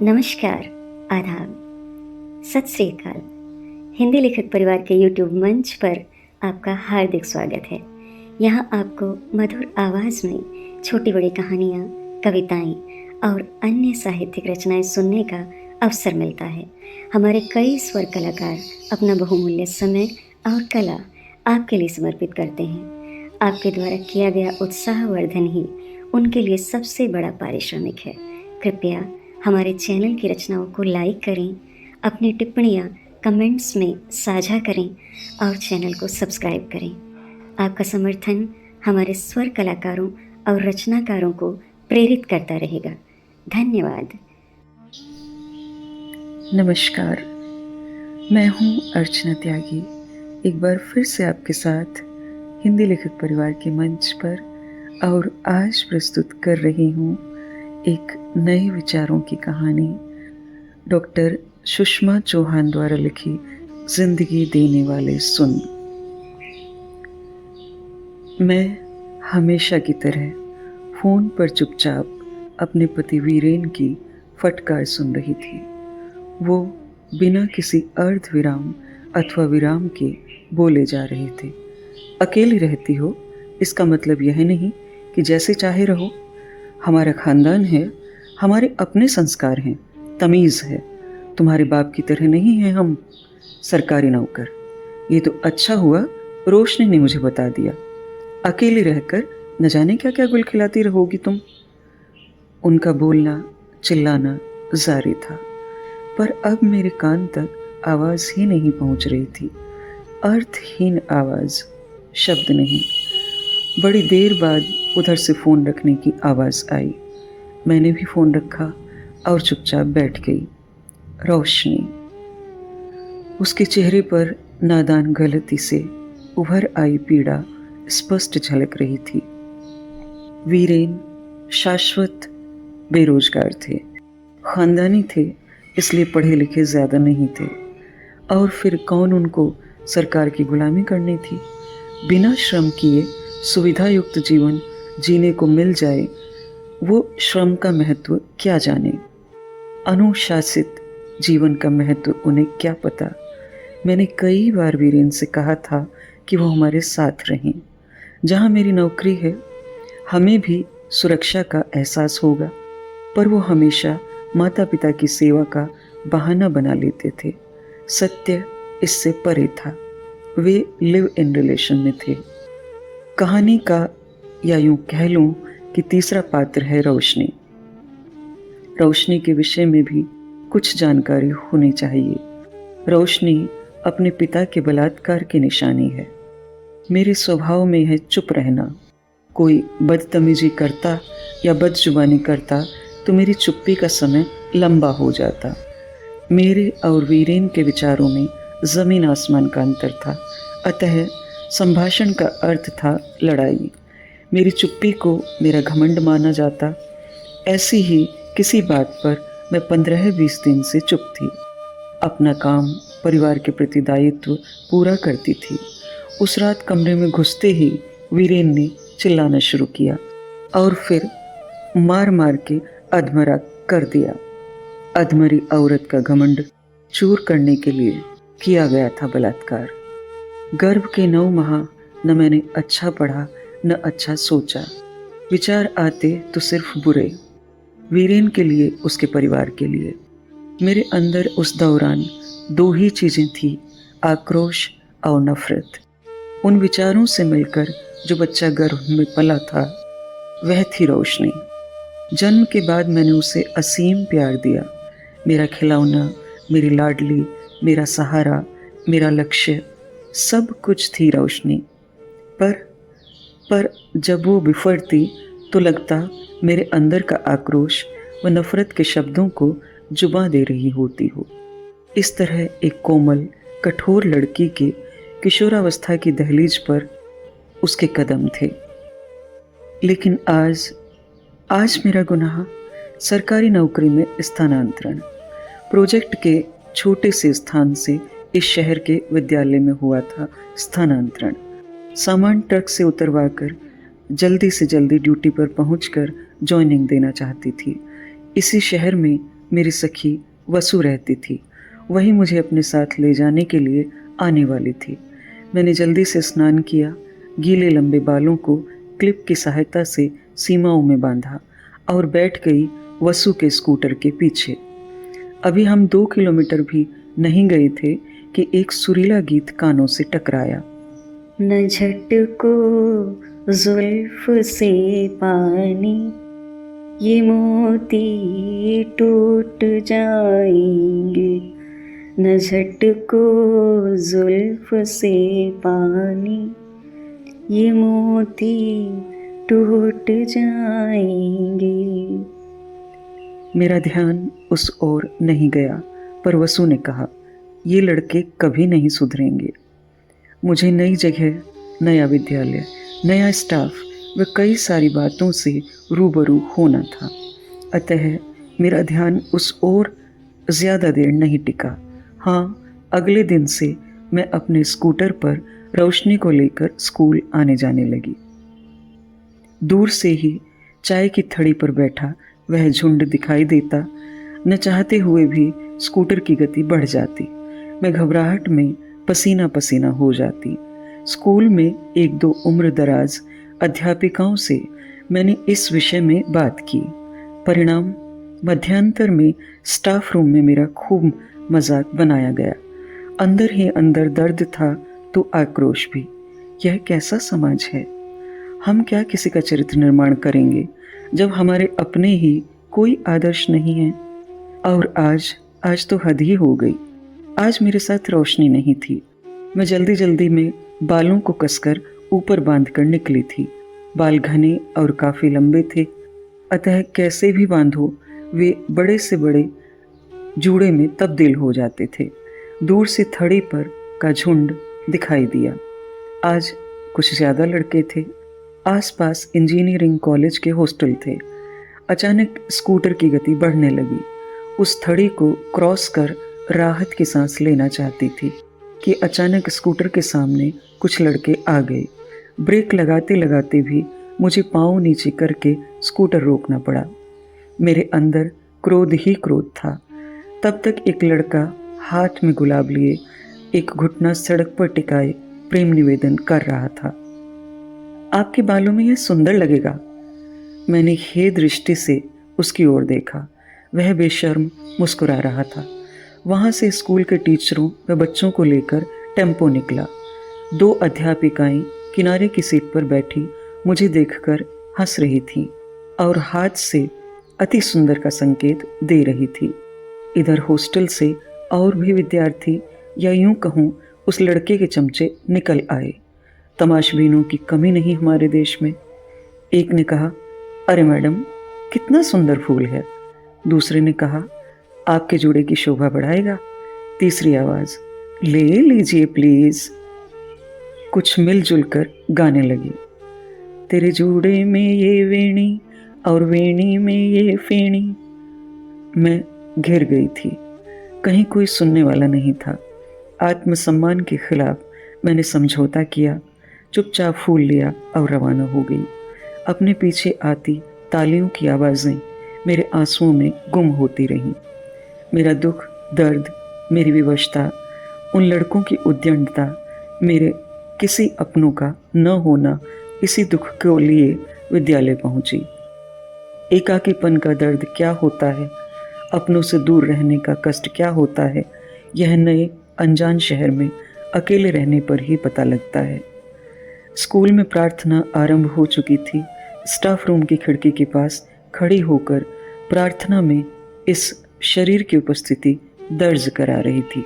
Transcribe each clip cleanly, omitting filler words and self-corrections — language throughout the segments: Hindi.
नमस्कार, आदाब, सत श्री अकाल। हिंदी लेखक परिवार के यूट्यूब मंच पर आपका हार्दिक स्वागत है। यहाँ आपको मधुर आवाज़ में छोटी-बड़ी कहानियाँ, कविताएँ और अन्य साहित्यिक रचनाएँ सुनने का अवसर मिलता है। हमारे कई स्वर कलाकार अपना बहुमूल्य समय और कला आपके लिए समर्पित करते हैं। आपके द्वारा किया गया उत्साहवर्धन ही उनके लिए सबसे बड़ा पारिश्रमिक है। कृपया हमारे चैनल की रचनाओं को लाइक करें, अपनी टिप्पणियाँ कमेंट्स में साझा करें और चैनल को सब्सक्राइब करें। आपका समर्थन हमारे स्वर कलाकारों और रचनाकारों को प्रेरित करता रहेगा। धन्यवाद। नमस्कार, मैं हूँ अर्चना त्यागी। एक बार फिर से आपके साथ हिंदी लेखक परिवार के मंच पर और आज प्रस्तुत कर रही हूँ एक नए विचारों की कहानी, डॉक्टर सुषमा चौहान द्वारा लिखी जिंदगी देने वाले सुन। मैं हमेशा की तरह फ़ोन पर चुपचाप अपने पति वीरेन की फटकार सुन रही थी। वो बिना किसी अर्ध विराम अथवा विराम के बोले जा रहे थे। अकेली रहती हो इसका मतलब यह नहीं कि जैसे चाहे रहो। हमारा खानदान है, हमारे अपने संस्कार हैं, तमीज़ है। तुम्हारे बाप की तरह नहीं है हम सरकारी नौकर। ये तो अच्छा हुआ रोशनी ने मुझे बता दिया। अकेली रहकर न जाने क्या क्या गुल खिलाती रहोगी तुम। उनका बोलना चिल्लाना जारी था, पर अब मेरे कान तक आवाज़ ही नहीं पहुंच रही थी। अर्थहीन आवाज़, शब्द नहीं। बड़ी देर बाद उधर से फ़ोन रखने की आवाज़ आई। मैंने भी फ़ोन रखा और चुपचाप बैठ गई। रोशनी, उसके चेहरे पर नादान गलती से उभर आई पीड़ा स्पष्ट झलक रही थी। वीरेन शाश्वत बेरोजगार थे, खानदानी थे, इसलिए पढ़े लिखे ज़्यादा नहीं थे। और फिर कौन उनको सरकार की गुलामी करनी थी। बिना श्रम किए सुविधा युक्त जीवन जीने को मिल जाए, वो श्रम का महत्व क्या जाने। अनुशासित जीवन का महत्व उन्हें क्या पता। मैंने कई बार वीरेन से कहा था कि वो हमारे साथ रहें। जहाँ मेरी नौकरी है हमें भी सुरक्षा का एहसास होगा, पर वो हमेशा माता पिता की सेवा का बहाना बना लेते थे। सत्य इससे परे था। वे लिव इन रिलेशन में थे। कहानी का, या यूं कह लूं कि तीसरा पात्र है रोशनी। रोशनी के विषय में भी कुछ जानकारी होनी चाहिए। रोशनी अपने पिता के बलात्कार की निशानी है। मेरे स्वभाव में है चुप रहना। कोई बदतमीजी करता या बदजुबानी करता तो मेरी चुप्पी का समय लंबा हो जाता। मेरे और वीरेन के विचारों में ज़मीन आसमान का अंतर था, अतः संभाषण का अर्थ था लड़ाई। मेरी चुप्पी को मेरा घमंड माना जाता। ऐसी ही किसी बात पर मैं 15-20 दिन से चुप थी। अपना काम, परिवार के प्रति दायित्व पूरा करती थी। उस रात कमरे में घुसते ही वीरेन ने चिल्लाना शुरू किया और फिर मार मार के अधमरा कर दिया। अधमरी औरत का घमंड चूर करने के लिए किया गया था बलात्कार। गर्भ के 9 माह न मैंने अच्छा पढ़ा न अच्छा सोचा। विचार आते तो सिर्फ बुरे, वीरेन के लिए, उसके परिवार के लिए। मेरे अंदर उस दौरान 2 ही चीज़ें थी, आक्रोश और नफरत। उन विचारों से मिलकर जो बच्चा गर्भ में पला था वह थी रोशनी। जन्म के बाद मैंने उसे असीम प्यार दिया। मेरा खिलौना, मेरी लाडली, मेरा सहारा, मेरा लक्ष्य, सब कुछ थी रोशनी। पर जब वो बिफरती तो लगता मेरे अंदर का आक्रोश व नफरत के शब्दों को जुबां दे रही होती हो। इस तरह एक कोमल, कठोर लड़की के किशोरावस्था की दहलीज पर उसके कदम थे। लेकिन आज मेरा गुनाह सरकारी नौकरी में स्थानांतरण, प्रोजेक्ट के छोटे से स्थान से इस शहर के विद्यालय में हुआ था स्थानांतरण। सामान ट्रक से उतरवाकर जल्दी से जल्दी ड्यूटी पर पहुंचकर जॉइनिंग देना चाहती थी। इसी शहर में मेरी सखी वसु रहती थी। वही मुझे अपने साथ ले जाने के लिए आने वाली थी। मैंने जल्दी से स्नान किया, गीले लंबे बालों को क्लिप की सहायता से सीमाओं में बांधा और बैठ गई वसु के स्कूटर के पीछे। अभी हम 2 किलोमीटर भी नहीं गए थे कि एक सुरीला गीत कानों से टकराया। न झटको जुल्फ से पानी, ये मोती टूट जाएंगे। न झटको जुल्फ से पानी, ये मोती टूट जाएंगे। मेरा ध्यान उस ओर नहीं गया, पर वसु ने कहा, ये लड़के कभी नहीं सुधरेंगे। मुझे नई जगह, नया विद्यालय, नया स्टाफ व कई सारी बातों से रूबरू होना था। अतः मेरा ध्यान उस ओर ज़्यादा देर नहीं टिका। हाँ, अगले दिन से मैं अपने स्कूटर पर रोशनी को लेकर स्कूल आने जाने लगी। दूर से ही चाय की थड़ी पर बैठा वह झुंड दिखाई देता। न चाहते हुए भी स्कूटर की गति बढ़ जाती। मैं घबराहट में पसीना पसीना हो जाती। स्कूल में 1-2 उम्र दराज अध्यापिकाओं से मैंने इस विषय में बात की। परिणाम, मध्यांतर में स्टाफ रूम में मेरा खूब मजाक बनाया गया। अंदर ही अंदर दर्द था तो आक्रोश भी। यह कैसा समाज है? हम क्या किसी का चरित्र निर्माण करेंगे जब हमारे अपने ही कोई आदर्श नहीं है? और आज तो हद ही हो गई। आज मेरे साथ रोशनी नहीं थी। मैं जल्दी जल्दी में बालों को कसकर ऊपर बांधकर निकली थी। बाल घने और काफ़ी लंबे थे, अतः कैसे भी बांधो वे बड़े से बड़े जूड़े में तब्दील हो जाते थे। दूर से थड़ी पर का झुंड दिखाई दिया। आज कुछ ज़्यादा लड़के थे। आसपास इंजीनियरिंग कॉलेज के हॉस्टल थे। अचानक स्कूटर की गति बढ़ने लगी। उस थड़ी को क्रॉस कर राहत की सांस लेना चाहती थी कि अचानक स्कूटर के सामने कुछ लड़के आ गए। ब्रेक लगाते लगाते भी मुझे पाँव नीचे करके स्कूटर रोकना पड़ा। मेरे अंदर क्रोध ही क्रोध था। तब तक एक लड़का हाथ में गुलाब लिए एक घुटना सड़क पर टिकाए प्रेम निवेदन कर रहा था। आपके बालों में यह सुंदर लगेगा। मैंने हे दृष्टि से उसकी ओर देखा। वह बेशर्म मुस्कुरा रहा था। वहाँ से स्कूल के टीचरों व बच्चों को लेकर टेम्पो निकला। 2 अध्यापिकाएं किनारे की सीट पर बैठी मुझे देखकर हंस रही थीं और हाथ से अति सुंदर का संकेत दे रही थी। इधर हॉस्टल से और भी विद्यार्थी, या यूं कहूँ उस लड़के के चमचे निकल आए। तमाशबीनों की कमी नहीं हमारे देश में। एक ने कहा, अरे मैडम, कितना सुंदर फूल है। दूसरे ने कहा, आपके जूड़े की शोभा बढ़ाएगा। तीसरी आवाज़, ले लीजिए प्लीज़। कुछ मिलजुल कर गाने लगी। तेरे जूड़े में ये वेणी और वेणी में ये फेणी। मैं घिर गई थी। कहीं कोई सुनने वाला नहीं था। आत्मसम्मान के खिलाफ मैंने समझौता किया, चुपचाप फूल लिया और रवाना हो गई। अपने पीछे आती तालियों की आवाज़ें मेरे आंसुओं में गुम होती रहीं। मेरा दुख, दर्द, मेरी विवशता, उन लड़कों की उद्दंडता, मेरे किसी अपनों का न होना, इसी दुख को लिए विद्यालय पहुंची। एकाकीपन का दर्द क्या होता है, अपनों से दूर रहने का कष्ट क्या होता है, यह नए अनजान शहर में अकेले रहने पर ही पता लगता है। स्कूल में प्रार्थना आरंभ हो चुकी थी। स्टाफ रूम की खिड़की के पास खड़ी होकर प्रार्थना में इस शरीर की उपस्थिति दर्ज करा रही थी।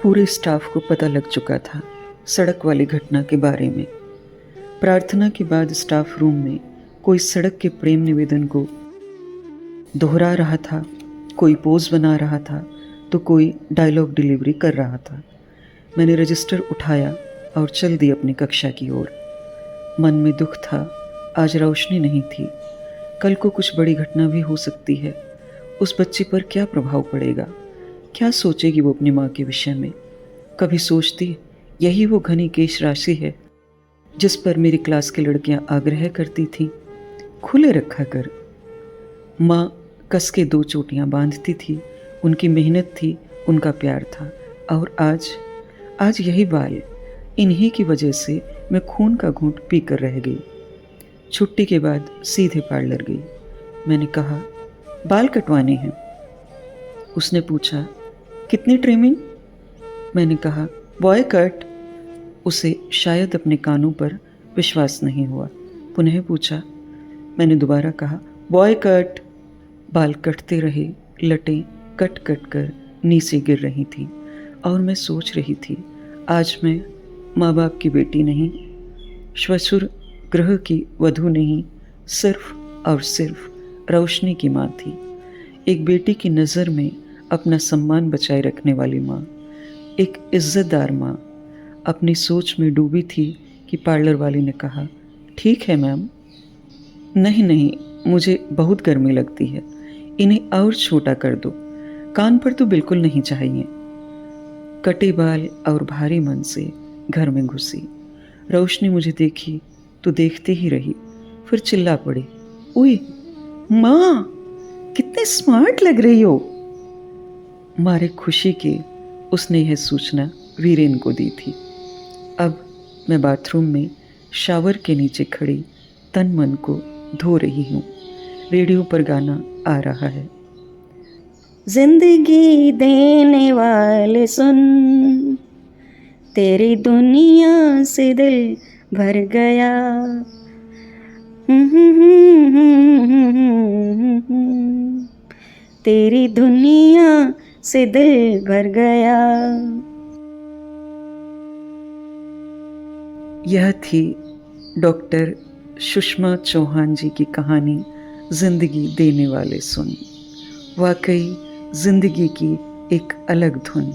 पूरे स्टाफ को पता लग चुका था सड़क वाली घटना के बारे में। प्रार्थना के बाद स्टाफ रूम में कोई सड़क के प्रेम निवेदन को दोहरा रहा था, कोई पोज बना रहा था, तो कोई डायलॉग डिलीवरी कर रहा था। मैंने रजिस्टर उठाया और चल दी अपनी कक्षा की ओर। मन में दुख था, आज रोशनी नहीं थी। कल को कुछ बड़ी घटना भी हो सकती है। उस बच्चे पर क्या प्रभाव पड़ेगा, क्या सोचेगी वो अपनी माँ के विषय में। कभी सोचती यही वो घनी केश राशि है जिस पर मेरी क्लास की लड़कियां आग्रह करती थीं, खुले रखा कर। माँ कस के 2 चोटियां बांधती थी। उनकी मेहनत थी, उनका प्यार था। और आज यही बाल, इन्हीं की वजह से मैं खून का घूंट पी कर रह गई। छुट्टी के बाद सीधे पार्लर गई। मैंने कहा, बाल कटवाने हैं। उसने पूछा, कितनी ट्रिमिंग? मैंने कहा, बॉय कट। उसे शायद अपने कानों पर विश्वास नहीं हुआ। पुनः पूछा। मैंने दोबारा कहा, बॉय कट। बाल कटते रहे, लटें कट कट कर नीचे गिर रही थी और मैं सोच रही थी, आज मैं माँ बाप की बेटी नहीं, श्वशुर गृह की वधू नहीं, सिर्फ और सिर्फ रोशनी की माँ थी। एक बेटी की नज़र में अपना सम्मान बचाए रखने वाली माँ, एक इज्जतदार माँ। अपनी सोच में डूबी थी कि पार्लर वाली ने कहा, ठीक है मैम। नहीं, मुझे बहुत गर्मी लगती है, इन्हें और छोटा कर दो, कान पर तो बिल्कुल नहीं चाहिए। कटे बाल और भारी मन से घर में घुसी। रोशनी मुझे देखी तो देखते ही रही, फिर चिल्ला पड़ी, ओए माँ, कितने स्मार्ट लग रही हो। मारे खुशी के उसने यह सूचना वीरेन को दी थी। अब मैं बाथरूम में शावर के नीचे खड़ी तन मन को धो रही हूँ। रेडियो पर गाना आ रहा है, जिंदगी देने वाले सुन, तेरी दुनिया से दिल भर गया। तेरी दुनिया से दिल भर गया। यह थी डॉक्टर सुषमा चौहान जी की कहानी जिंदगी देने वाले सुन। वाकई जिंदगी की एक अलग धुन।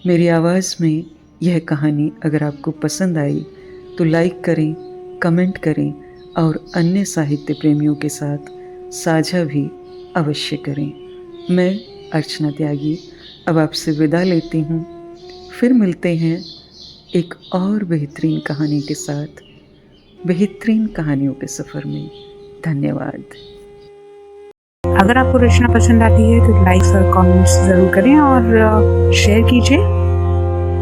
मेरी आवाज़ में यह कहानी अगर आपको पसंद आई तो लाइक करें, कमेंट करें और अन्य साहित्य प्रेमियों के साथ साझा भी अवश्य करें। मैं अर्चना त्यागी अब आपसे विदा लेती हूँ। फिर मिलते हैं एक और बेहतरीन कहानी के साथ, बेहतरीन कहानियों के सफ़र में। धन्यवाद। अगर आपको रचना पसंद आती है तो लाइक और कमेंट्स ज़रूर करें और शेयर कीजिए।